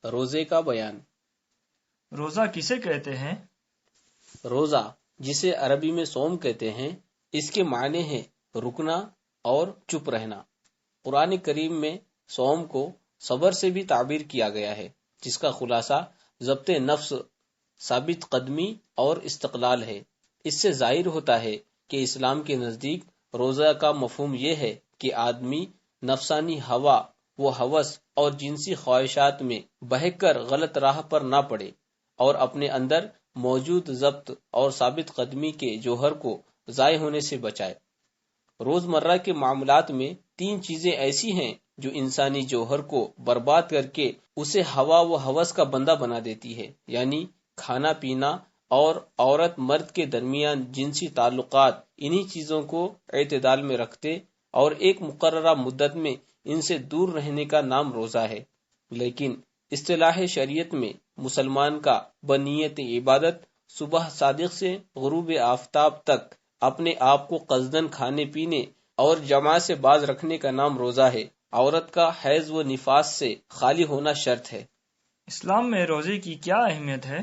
روزے کا بیان۔ روزہ کسے کہتے ہیں؟ روزہ جسے عربی میں صوم کہتے ہیں، اس کے معنی ہے رکنا اور چپ رہنا۔ قرآن کریم میں صوم کو صبر سے بھی تعبیر کیا گیا ہے، جس کا خلاصہ ضبط نفس، ثابت قدمی اور استقلال ہے۔ اس سے ظاہر ہوتا ہے کہ اسلام کے نزدیک روزہ کا مفہوم یہ ہے کہ آدمی نفسانی ہوا و ہوس اور جنسی خواہشات میں بہک کر غلط راہ پر نہ پڑے اور اپنے اندر موجود ضبط اور ثابت قدمی کے جوہر کو ضائع ہونے سے بچائے۔ روزمرہ کے معاملات میں 3 چیزیں ایسی ہیں جو انسانی جوہر کو برباد کر کے اسے ہوا و ہوس کا بندہ بنا دیتی ہے، یعنی کھانا پینا اور عورت مرد کے درمیان جنسی تعلقات۔ انہی چیزوں کو اعتدال میں رکھتے اور ایک مقررہ مدت میں ان سے دور رہنے کا نام روزہ ہے۔ لیکن اصطلاح شریعت میں مسلمان کا بنیت عبادت صبح صادق سے غروب آفتاب تک اپنے آپ کو قصدن کھانے پینے اور جماعت سے باز رکھنے کا نام روزہ ہے۔ عورت کا حیض و نفاس سے خالی ہونا شرط ہے۔ اسلام میں روزے کی کیا اہمیت ہے؟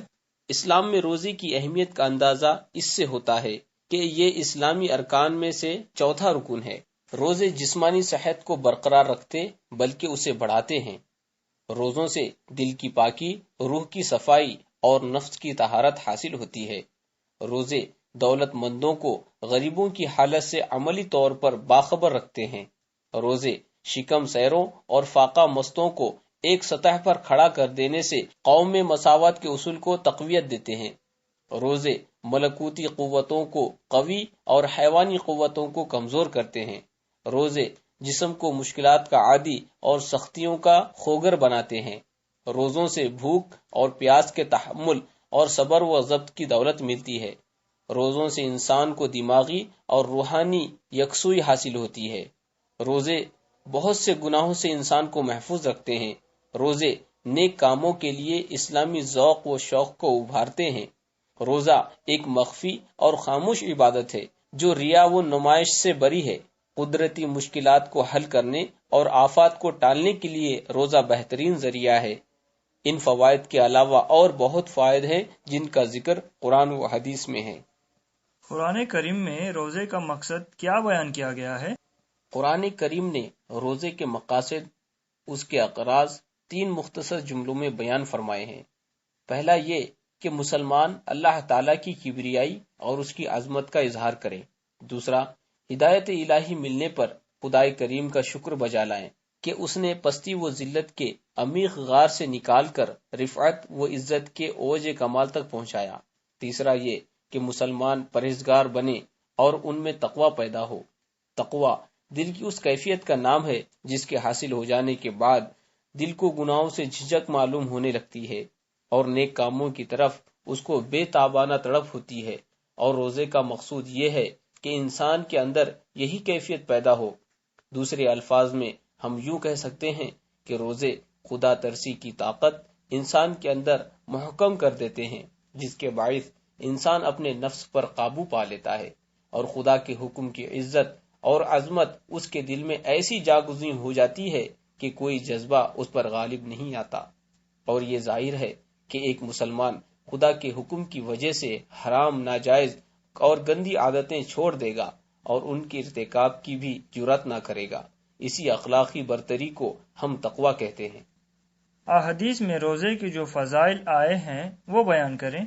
اسلام میں روزے کی اہمیت کا اندازہ اس سے ہوتا ہے کہ یہ اسلامی ارکان میں سے چوتھا رکن ہے۔ روزے جسمانی صحت کو برقرار رکھتے بلکہ اسے بڑھاتے ہیں۔ روزوں سے دل کی پاکی، روح کی صفائی اور نفس کی طہارت حاصل ہوتی ہے۔ روزے دولت مندوں کو غریبوں کی حالت سے عملی طور پر باخبر رکھتے ہیں۔ روزے شکم سیروں اور فاقہ مستوں کو ایک سطح پر کھڑا کر دینے سے قوم میں مساوات کے اصول کو تقویت دیتے ہیں۔ روزے ملکوتی قوتوں کو قوی اور حیوانی قوتوں کو کمزور کرتے ہیں۔ روزے جسم کو مشکلات کا عادی اور سختیوں کا خوگر بناتے ہیں۔ روزوں سے بھوک اور پیاس کے تحمل اور صبر و ضبط کی دولت ملتی ہے۔ روزوں سے انسان کو دماغی اور روحانی یکسوئی حاصل ہوتی ہے۔ روزے بہت سے گناہوں سے انسان کو محفوظ رکھتے ہیں۔ روزے نیک کاموں کے لیے اسلامی ذوق و شوق کو ابھارتے ہیں۔ روزہ ایک مخفی اور خاموش عبادت ہے جو ریا و نمائش سے بری ہے۔ قدرتی مشکلات کو حل کرنے اور آفات کو ٹالنے کے لیے روزہ بہترین ذریعہ ہے۔ ان فوائد کے علاوہ اور بہت فوائد ہیں جن کا ذکر قرآن و حدیث میں ہے۔ قرآن کریم میں روزے کا مقصد کیا بیان کیا گیا ہے؟ قرآن کریم نے روزے کے مقاصد، اس کے اغراض 3 مختصر جملوں میں بیان فرمائے ہیں۔ پہلا یہ کہ مسلمان اللہ تعالیٰ کی کبریائی اور اس کی عظمت کا اظہار کریں۔ دوسرا، ہدایت الہی ملنے پر خدائے کریم کا شکر بجا لائیں کہ اس نے پستی و ذلت کے عمیق غار سے نکال کر رفعت و عزت کے اوج کمال تک پہنچایا۔ تیسرا یہ کہ مسلمان پرہیزگار بنے اور ان میں تقوی پیدا ہو۔ تقوی دل کی اس کیفیت کا نام ہے جس کے حاصل ہو جانے کے بعد دل کو گناہوں سے جھجک معلوم ہونے لگتی ہے اور نیک کاموں کی طرف اس کو بے تابانہ تڑپ ہوتی ہے۔ اور روزے کا مقصود یہ ہے کہ انسان کے اندر یہی کیفیت پیدا ہو۔ دوسرے الفاظ میں ہم یوں کہہ سکتے ہیں کہ روزے خدا ترسی کی طاقت انسان کے اندر محکم کر دیتے ہیں، جس کے باعث انسان اپنے نفس پر قابو پا لیتا ہے اور خدا کے حکم کی عزت اور عظمت اس کے دل میں ایسی جاگزیں ہو جاتی ہے کہ کوئی جذبہ اس پر غالب نہیں آتا۔ اور یہ ظاہر ہے کہ ایک مسلمان خدا کے حکم کی وجہ سے حرام، ناجائز اور گندی عادتیں چھوڑ دے گا اور ان کے ارتکاب کی بھی جرات نہ کرے گا۔ اسی اخلاقی برتری کو ہم تقوی کہتے ہیں۔ احادیث میں روزے کے جو فضائل آئے ہیں وہ بیان کریں۔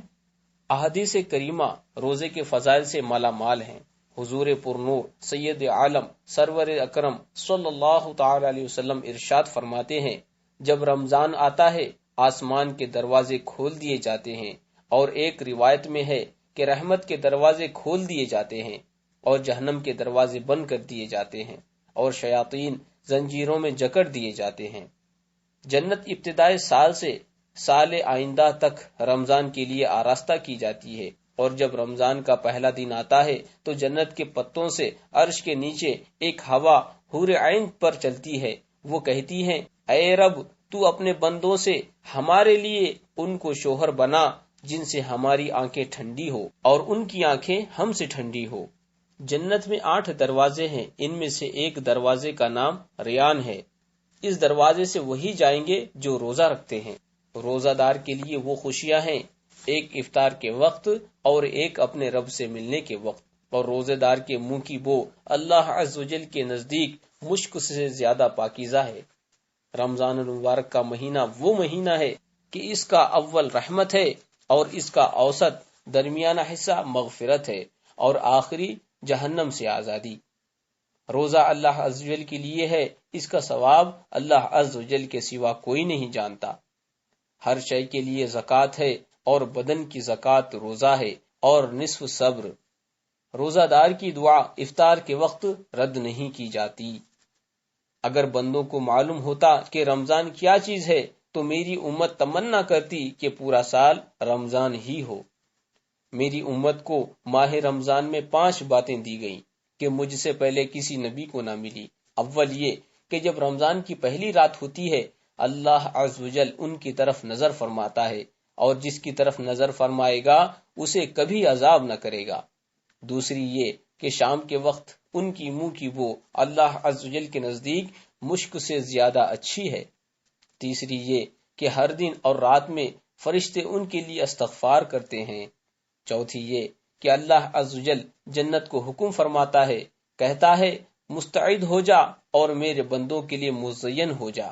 احادیث کریمہ روزے کے فضائل سے مالا مال ہیں۔ حضور پرنور سید عالم سرور اکرم صلی اللہ تعالی علیہ وسلم ارشاد فرماتے ہیں، جب رمضان آتا ہے آسمان کے دروازے کھول دیے جاتے ہیں، اور ایک روایت میں ہے کہ رحمت کے دروازے کھول دیے جاتے ہیں اور جہنم کے دروازے بند کر دیے جاتے ہیں اور شیاطین زنجیروں میں جکڑ دیے جاتے ہیں۔ جنت ابتدائے سال سے سال آئندہ تک رمضان کے لیے آراستہ کی جاتی ہے، اور جب رمضان کا پہلا دن آتا ہے تو جنت کے پتوں سے عرش کے نیچے ایک ہوا حور عین پر چلتی ہے۔ وہ کہتی ہے، اے رب، تو اپنے بندوں سے ہمارے لیے ان کو شوہر بنا جن سے ہماری آنکھیں ٹھنڈی ہو اور ان کی آنکھیں ہم سے ٹھنڈی ہو۔ جنت میں 8 دروازے ہیں، ان میں سے ایک دروازے کا نام ریان ہے۔ اس دروازے سے وہی جائیں گے جو روزہ رکھتے ہیں۔ روزہ دار کے لیے وہ خوشیاں ہیں، ایک افطار کے وقت اور ایک اپنے رب سے ملنے کے وقت، اور روزے دار کے منہ کی بو اللہ عز و جل کے نزدیک مشک سے زیادہ پاکیزہ ہے۔ رمضان المبارک کا مہینہ وہ مہینہ ہے کہ اس کا اول رحمت ہے اور اس کا اوسط درمیانہ حصہ مغفرت ہے اور آخری جہنم سے آزادی۔ روزہ اللہ عز و جل کے لیے ہے، اس کا ثواب اللہ عز و جل کے سوا کوئی نہیں جانتا۔ ہر شے کے لیے زکوٰۃ ہے اور بدن کی زکوٰۃ روزہ ہے اور نصف صبر۔ روزہ دار کی دعا افطار کے وقت رد نہیں کی جاتی۔ اگر بندوں کو معلوم ہوتا کہ رمضان کیا چیز ہے تو میری امت تمنا کرتی کہ پورا سال رمضان ہی ہو۔ میری امت کو ماہ رمضان میں 5 باتیں دی گئیں کہ مجھ سے پہلے کسی نبی کو نہ ملی۔ اول یہ کہ جب رمضان کی پہلی رات ہوتی ہے اللہ عز و جل ان کی طرف نظر فرماتا ہے، اور جس کی طرف نظر فرمائے گا اسے کبھی عذاب نہ کرے گا۔ دوسری یہ کہ شام کے وقت ان کی منہ کی بو اللہ عز و جل کے نزدیک مشک سے زیادہ اچھی ہے۔ تیسری یہ کہ ہر دن اور رات میں فرشتے ان کے لیے استغفار کرتے ہیں۔ چوتھی یہ کہ اللہ عز و جل جنت کو حکم فرماتا ہے، کہتا ہے مستعد ہو جا اور میرے بندوں کے لیے مزین ہو جا۔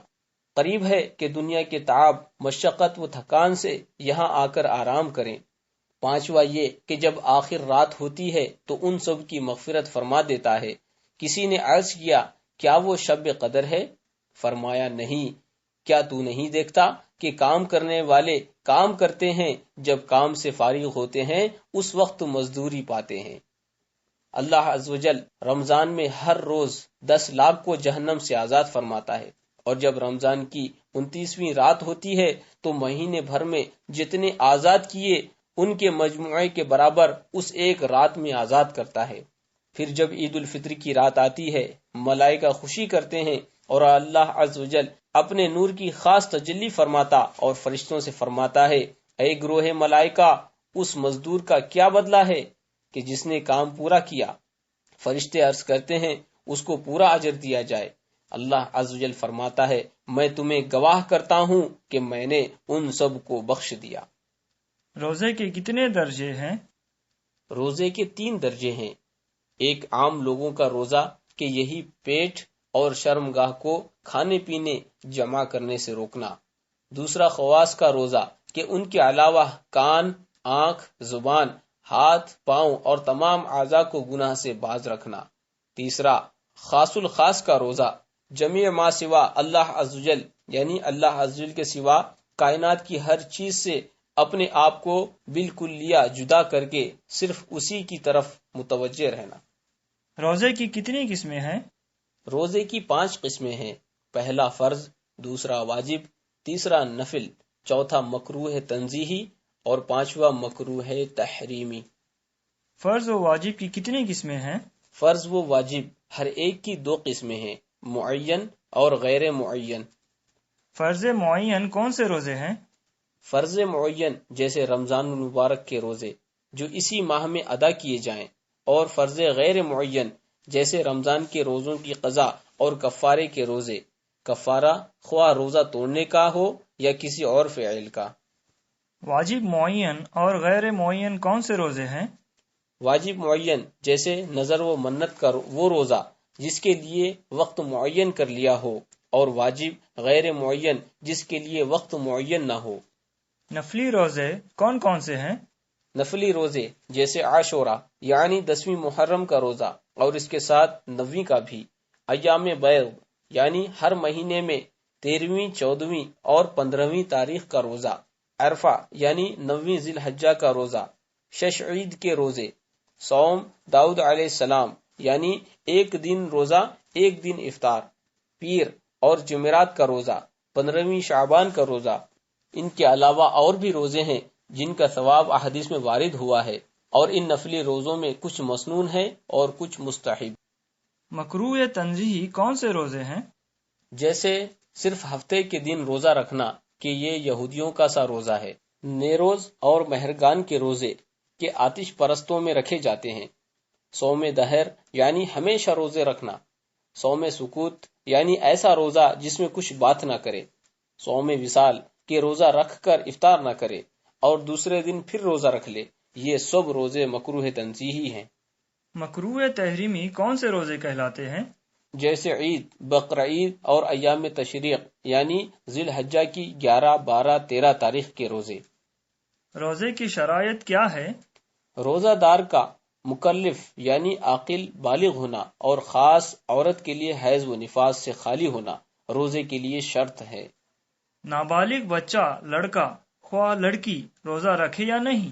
قریب ہے کہ دنیا کے تعب، مشقت و تھکان سے یہاں آ کر آرام کریں۔ پانچواں یہ کہ جب آخر رات ہوتی ہے تو ان سب کی مغفرت فرما دیتا ہے۔ کسی نے عرض کیا کیا وہ شب قدر ہے؟ فرمایا نہیں، کیا تو نہیں دیکھتا کہ کام کرنے والے کام کرتے ہیں، جب کام سے فارغ ہوتے ہیں اس وقت مزدوری پاتے ہیں۔ اللہ عز و جل رمضان میں ہر روز 10 لاکھ کو جہنم سے آزاد فرماتا ہے، اور جب رمضان کی 29ویں رات ہوتی ہے تو مہینے بھر میں جتنے آزاد کیے ان کے مجموعے کے برابر اس ایک رات میں آزاد کرتا ہے۔ پھر جب عید الفطر کی رات آتی ہے ملائکہ خوشی کرتے ہیں اور اللہ عز و جل اپنے نور کی خاص تجلی فرماتا اور فرشتوں سے فرماتا ہے، اے گروہ ملائکہ، اس مزدور کا کیا بدلہ ہے کہ جس نے کام پورا کیا؟ فرشتے عرض کرتے ہیں اس کو پورا اجر دیا جائے۔ اللہ عز و جل فرماتا ہے میں تمہیں گواہ کرتا ہوں کہ میں نے ان سب کو بخش دیا۔ روزے کے کتنے درجے ہیں؟ روزے کے 3 درجے ہیں۔ ایک عام لوگوں کا روزہ کہ یہی پیٹ اور شرمگاہ کو کھانے پینے جمع کرنے سے روکنا۔ دوسرا خواص کا روزہ کہ ان کے علاوہ کان، آنکھ، زبان، ہاتھ، پاؤں اور تمام اعضاء کو گناہ سے باز رکھنا۔ تیسرا خاص الخاص کا روزہ جمیع ما سوا اللہ عز و جل یعنی اللہ عز و جل کے سوا کائنات کی ہر چیز سے اپنے آپ کو بالکلیہ جدا کر کے صرف اسی کی طرف متوجہ رہنا۔ روزے کی کتنی قسمیں ہیں؟ روزے کی 5 قسمیں ہیں۔ پہلا فرض، دوسرا واجب، تیسرا نفل، چوتھا مکروہ تنزیہی اور 5واں مکروہ تحریمی۔ فرض و واجب کی کتنی قسمیں ہیں؟ فرض و واجب ہر ایک کی 2 قسمیں ہیں، معین اور غیر معین۔ فرض معین کون سے روزے ہیں؟ فرض معین جیسے رمضان المبارک کے روزے جو اسی ماہ میں ادا کیے جائیں، اور فرض غیر معین جیسے رمضان کے روزوں کی قضا اور کفارے کے روزے، کفارہ خواہ روزہ توڑنے کا ہو یا کسی اور فعل کا۔ واجب معین اور غیر معین کون سے روزے ہیں؟ واجب معین جیسے نظر و منت کا وہ روزہ جس کے لیے وقت معین کر لیا ہو، اور واجب غیر معین جس کے لیے وقت معین نہ ہو۔ نفلی روزے کون کون سے ہیں؟ نفلی روزے جیسے عاشورہ یعنی 10ویں محرم کا روزہ اور اس کے ساتھ 9ویں کا بھی، ایام بیض یعنی ہر مہینے میں 13ویں، 14ویں اور 15ویں تاریخ کا روزہ، عرفہ یعنی 9ویں ذی الحجہ کا روزہ، 6 عید کے روزے، صوم داؤد علیہ السلام یعنی 1 دن روزہ 1 دن افطار، پیر اور جمعرات کا روزہ، 15ویں شعبان کا روزہ۔ ان کے علاوہ اور بھی روزے ہیں جن کا ثواب احادیث میں وارد ہوا ہے، اور ان نفلی روزوں میں کچھ مسنون ہے اور کچھ مستحب۔ مکروہ تنزیہی کون سے روزے ہیں؟ جیسے صرف ہفتے کے دن روزہ رکھنا کہ یہ یہودیوں کا سا روزہ ہے۔ نیروز اور مہرگان کے روزے کہ آتش پرستوں میں رکھے جاتے ہیں۔ صوم دہر یعنی ہمیشہ روزے رکھنا۔ صوم سکوت یعنی ایسا روزہ جس میں کچھ بات نہ کرے۔ صوم وصال کہ روزہ رکھ کر افطار نہ کرے اور دوسرے دن پھر روزہ رکھ لے، یہ سب روزے مکروہ تنزیہی ہیں۔ مکروہ تحریمی کون سے روزے کہلاتے ہیں؟ جیسے عید، بقرعید اور ایام تشریق یعنی ذی الحجہ کی 11، 12، 13 تاریخ کے روزے۔ روزے کی شرائط کیا ہے؟ روزہ دار کا مکلف یعنی عاقل بالغ ہونا اور خاص عورت کے لیے حیض و نفاس سے خالی ہونا روزے کے لیے شرط ہے۔ نابالغ بچہ، لڑکا خواہ لڑکی روزہ رکھے یا نہیں؟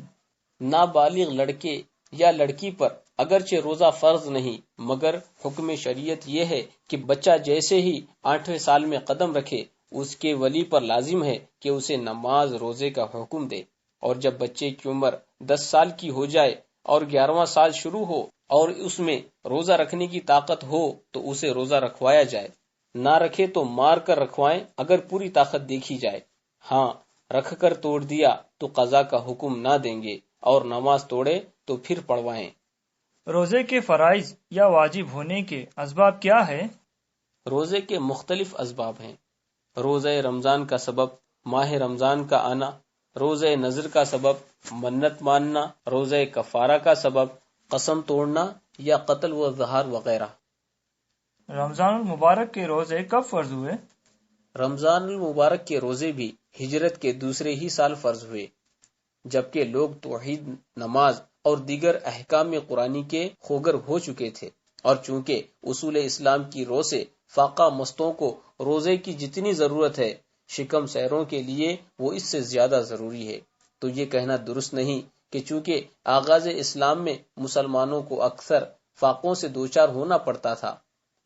نابالغ لڑکے یا لڑکی پر اگرچہ روزہ فرض نہیں، مگر حکم شریعت یہ ہے کہ بچہ جیسے ہی 8ویں سال میں قدم رکھے اس کے ولی پر لازم ہے کہ اسے نماز روزے کا حکم دے، اور جب بچے کی عمر 10 سال کی ہو جائے اور 11واں سال شروع ہو اور اس میں روزہ رکھنے کی طاقت ہو تو اسے روزہ رکھوایا جائے، نہ رکھے تو مار کر رکھوائیں اگر پوری طاقت دیکھی جائے۔ ہاں، رکھ کر توڑ دیا تو قضا کا حکم نہ دیں گے، اور نماز توڑے تو پھر پڑھوائیں۔ روزے کے فرائض یا واجب ہونے کے اسباب کیا ہے؟ روزے کے مختلف اسباب ہیں۔ روزہ رمضان کا سبب ماہ رمضان کا آنا، روزہ نذر کا سبب منت ماننا، روزہ کفارہ کا سبب قسم توڑنا یا قتل و ظہار وغیرہ۔ رمضان المبارک کے روزے کب فرض ہوئے؟ رمضان المبارک کے روزے بھی ہجرت کے دوسرے ہی سال فرض ہوئے، جبکہ لوگ توحید، نماز اور دیگر احکام قرآنی کے خوگر ہو چکے تھے، اور چونکہ اصول اسلام کی رو سے فاقہ مستوں کو روزے کی جتنی ضرورت ہے، شکم سیروں کے لیے وہ اس سے زیادہ ضروری ہے، تو یہ کہنا درست نہیں کہ چونکہ آغاز اسلام میں مسلمانوں کو اکثر فاقوں سے دوچار ہونا پڑتا تھا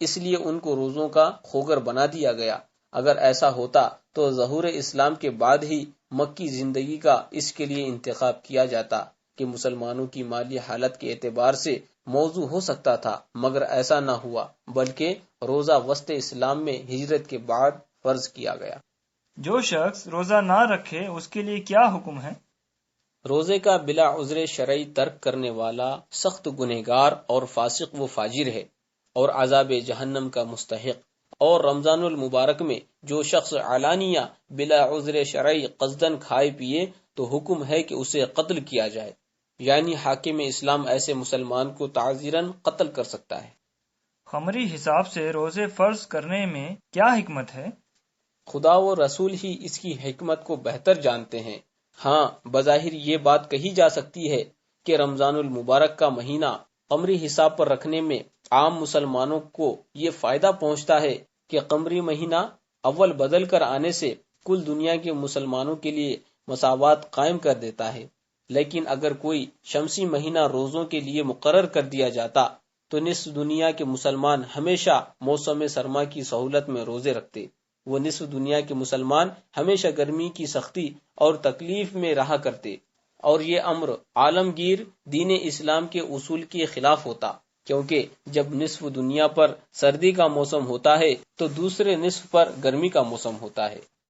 اس لیے ان کو روزوں کا خوگر بنا دیا گیا۔ اگر ایسا ہوتا تو ظہور اسلام کے بعد ہی مکی زندگی کا اس کے لیے انتخاب کیا جاتا کہ مسلمانوں کی مالی حالت کے اعتبار سے موضوع ہو سکتا تھا، مگر ایسا نہ ہوا، بلکہ روزہ وسط اسلام میں ہجرت کے بعد فرض کیا گیا۔ جو شخص روزہ نہ رکھے اس کے لیے کیا حکم ہے؟ روزے کا بلا عذر شرعی ترک کرنے والا سخت گنہگار اور فاسق و فاجر ہے اور عذاب جہنم کا مستحق۔ اور رمضان المبارک میں جو شخص علانیہ بلا عذر شرعی قصدن کھائے پیے تو حکم ہے کہ اسے قتل کیا جائے، یعنی حاکم اسلام ایسے مسلمان کو تعزیراً قتل کر سکتا ہے۔ قمری حساب سے روزے فرض کرنے میں کیا حکمت ہے؟ خدا و رسول ہی اس کی حکمت کو بہتر جانتے ہیں۔ ہاں، بظاہر یہ بات کہی جا سکتی ہے کہ رمضان المبارک کا مہینہ قمری حساب پر رکھنے میں عام مسلمانوں کو یہ فائدہ پہنچتا ہے کہ قمری مہینہ اول بدل کر آنے سے کل دنیا کے مسلمانوں کے لیے مساوات قائم کر دیتا ہے، لیکن اگر کوئی شمسی مہینہ روزوں کے لیے مقرر کر دیا جاتا تو نصف دنیا کے مسلمان ہمیشہ موسم سرما کی سہولت میں روزے رکھتے، وہ نصف دنیا کے مسلمان ہمیشہ گرمی کی سختی اور تکلیف میں رہا کرتے، اور یہ امر عالمگیر دین اسلام کے اصول کے خلاف ہوتا، کیونکہ جب نصف دنیا پر سردی کا موسم ہوتا ہے تو دوسرے نصف پر گرمی کا موسم ہوتا ہے۔